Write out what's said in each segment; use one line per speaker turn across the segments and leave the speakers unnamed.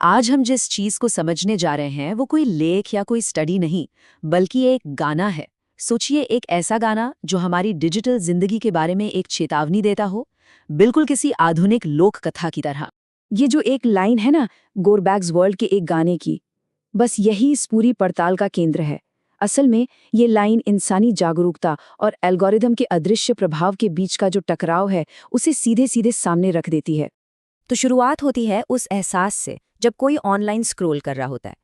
आज हम जिस चीज को समझने जा रहे हैं वो कोई लेख या कोई स्टडी नहीं, बल्कि एक गाना है। सोचिए, एक ऐसा गाना जो हमारी डिजिटल जिंदगी के बारे में एक चेतावनी देता हो, बिल्कुल किसी आधुनिक लोक कथा की तरह।
ये जो एक लाइन है ना, गोरबैग्स वर्ल्ड के एक गाने की, बस यही इस पूरी पड़ताल का केंद्र है। असल में ये लाइन इंसानी जागरूकता और एल्गोरिदम के अदृश्य प्रभाव के बीच का जो टकराव है, उसे सीधे सीधे सामने रख देती है।
तो शुरुआत होती है उस एहसास से जब कोई ऑनलाइन स्क्रॉल कर रहा होता है।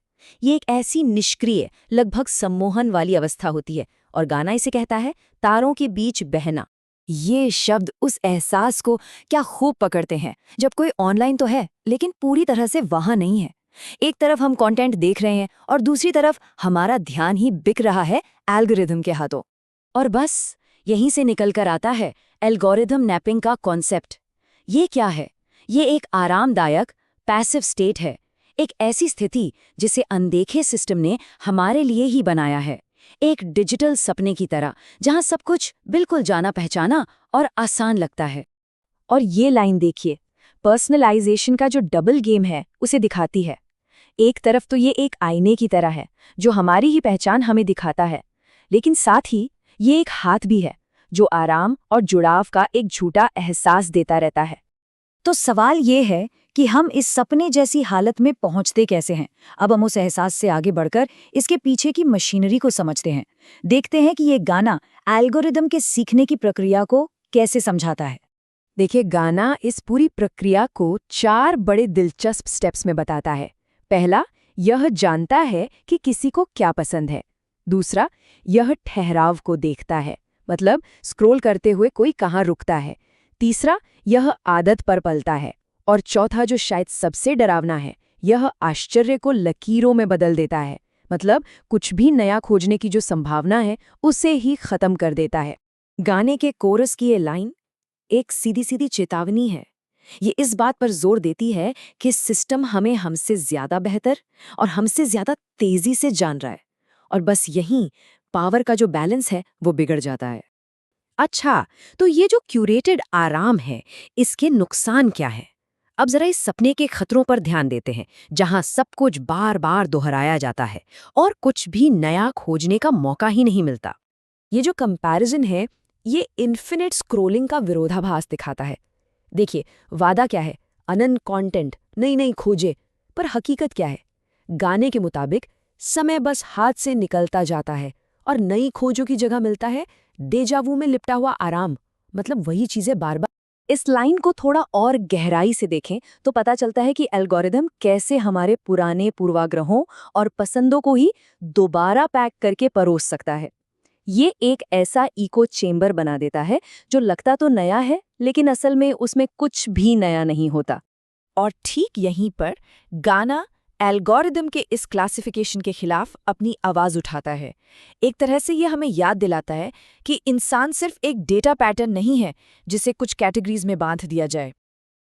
ये एक ऐसी निष्क्रिय, लगभग सम्मोहन वाली अवस्था होती है और गाना इसे कहता है तारों के बीच बहना।
ये शब्द उस एहसास को क्या खूब पकड़ते हैं, जब कोई ऑनलाइन तो है लेकिन पूरी तरह से वहां नहीं है। एक तरफ हम कंटेंट देख रहे हैं और दूसरी तरफ हमारा ध्यान ही बिक रहा है एल्गोरिदम के हाथों।
और बस यहीं से निकलकर आता है एल्गोरिदम नैपिंग का कॉन्सेप्ट। ये क्या है? ये एक आरामदायक पैसिव स्टेट है, एक ऐसी स्थिति जिसे अनदेखे सिस्टम ने हमारे लिए ही बनाया है, एक डिजिटल सपने की तरह जहां सब कुछ बिल्कुल जाना पहचाना और आसान लगता है।
और ये लाइन देखिए, पर्सनलाइजेशन का जो डबल गेम है उसे दिखाती है। एक तरफ तो ये एक आईने की तरह है जो हमारी ही पहचान हमें दिखाता है, लेकिन साथ ही ये एक हाथ भी है जो आराम और जुड़ाव का एक झूठा एहसास देता रहता है। तो सवाल ये है कि हम इस सपने जैसी हालत में पहुंचते कैसे हैं। अब हम उस एहसास से आगे बढ़कर इसके पीछे की मशीनरी को समझते हैं। देखते हैं कि ये गाना एल्गोरिदम के सीखने की प्रक्रिया को कैसे समझाता है।
देखिए, गाना इस पूरी प्रक्रिया को 4 बड़े दिलचस्प स्टेप्स में बताता है। पहला, यह जानता है कि किसी को क्या पसंद है। दूसरा, यह ठहराव को देखता है, मतलब स्क्रॉल करते हुए कोई कहाँ रुकता है। तीसरा, यह आदत पर पलता है। और चौथा, जो शायद सबसे डरावना है, यह आश्चर्य को लकीरों में बदल देता है, मतलब कुछ भी नया खोजने की जो संभावना है उसे ही खत्म कर देता है।
गाने के कोरस की ये लाइन एक सीधी सीधी चेतावनी है। ये इस बात पर जोर देती है कि सिस्टम हमें हमसे ज्यादा बेहतर और हमसे ज्यादा तेजी से जान रहा है, और बस यहीं पावर का जो बैलेंस है वो बिगड़ जाता है।
अच्छा, तो ये जो क्यूरेटेड आराम है, इसके नुकसान क्या है? अब जरा इस सपने के खतरों पर ध्यान देते हैं, जहां सब कुछ बार बार दोहराया जाता है और कुछ भी नया खोजने का मौका ही नहीं मिलता।
ये जो कंपैरिजन है, ये इन्फिनिट स्क्रोलिंग का विरोधाभास दिखाता है। देखिए, वादा क्या है? अनंत कंटेंट, नई नई खोजें। पर हकीकत क्या है? गाने के मुताबिक समय बस हाथ से निकलता जाता है और नई खोजों की जगह मिलता है डेजावू में लिपटा हुआ आराम, मतलब वही चीजें बार बार। इस लाइन को थोड़ा और गहराई से देखें तो पता चलता है कि एल्गोरिदम कैसे हमारे पुराने पूर्वाग्रहों और पसंदों को ही दोबारा पैक करके परोस सकता है। ये एक ऐसा इको चेम्बर बना देता है जो लगता तो नया है, लेकिन असल में उसमें कुछ भी नया नहीं होता।
और ठीक यहीं पर गाना एल्गोरिदम के इस क्लासिफिकेशन के खिलाफ अपनी आवाज उठाता है। एक तरह से ये हमें याद दिलाता है कि इंसान सिर्फ एक डेटा पैटर्न नहीं है जिसे कुछ कैटेगरीज में बांध दिया जाए।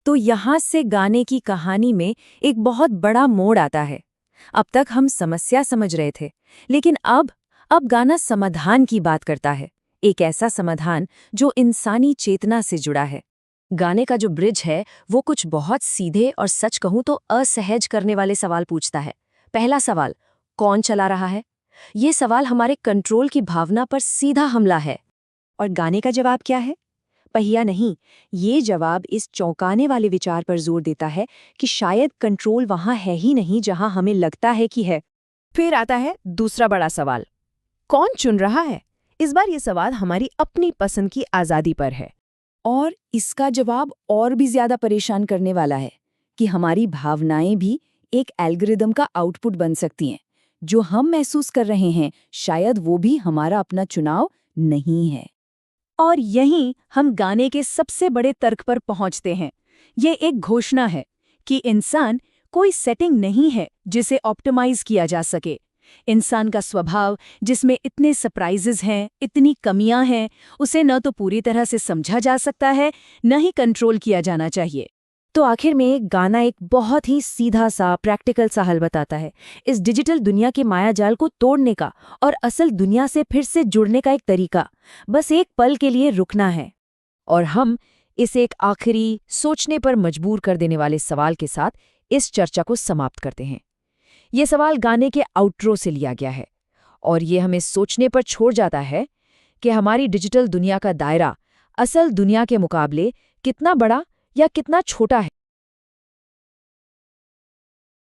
तो यहाँ से गाने की कहानी में एक बहुत बड़ा मोड़ आता है। अब तक हम समस्या समझ रहे थे, लेकिन अब गाना समाधान की बात करता है, एक ऐसा समाधान जो इंसानी चेतना से जुड़ा है। गाने का जो ब्रिज है वो कुछ बहुत सीधे और सच कहूं तो असहज करने वाले सवाल पूछता है। पहला सवाल, कौन चला रहा है? ये सवाल हमारे कंट्रोल की भावना पर सीधा हमला है। और गाने का जवाब क्या है? पहिया नहीं। ये जवाब इस चौंकाने वाले विचार पर जोर देता है कि शायद कंट्रोल वहां है ही नहीं जहां हमें लगता है कि है।
फिर आता है दूसरा बड़ा सवाल, कौन चुन रहा है? इस बार ये सवाल हमारी अपनी पसंद की आज़ादी पर है।
और इसका जवाब और भी ज्यादा परेशान करने वाला है कि हमारी भावनाएं भी एक एल्गोरिदम का आउटपुट बन सकती हैं। जो हम महसूस कर रहे हैं, शायद वो भी हमारा अपना चुनाव नहीं है। और यहीं हम गाने के सबसे बड़े तर्क पर पहुंचते हैं। ये एक घोषणा है कि इंसान कोई सेटिंग नहीं है जिसे ऑप्टिमाइज किया जा सके। इंसान का स्वभाव, जिसमें इतने सरप्राइजेस हैं, इतनी कमियां हैं, उसे न तो पूरी तरह से समझा जा सकता है, न ही कंट्रोल किया जाना चाहिए। तो आखिर में गाना एक बहुत ही सीधा सा, प्रैक्टिकल सा हल बताता है, इस डिजिटल दुनिया के मायाजाल को तोड़ने का और असल दुनिया से फिर से जुड़ने का एक तरीका। बस एक पल के लिए रुकना है। और हम इस एक आखिरी, सोचने पर मजबूर कर देने वाले सवाल के साथ
इस चर्चा को समाप्त करते हैं। ये सवाल गाने के आउट्रो से लिया गया है और ये हमें सोचने पर छोड़ जाता है कि हमारी डिजिटल दुनिया का दायरा असल दुनिया के मुकाबले कितना बड़ा या कितना छोटा है।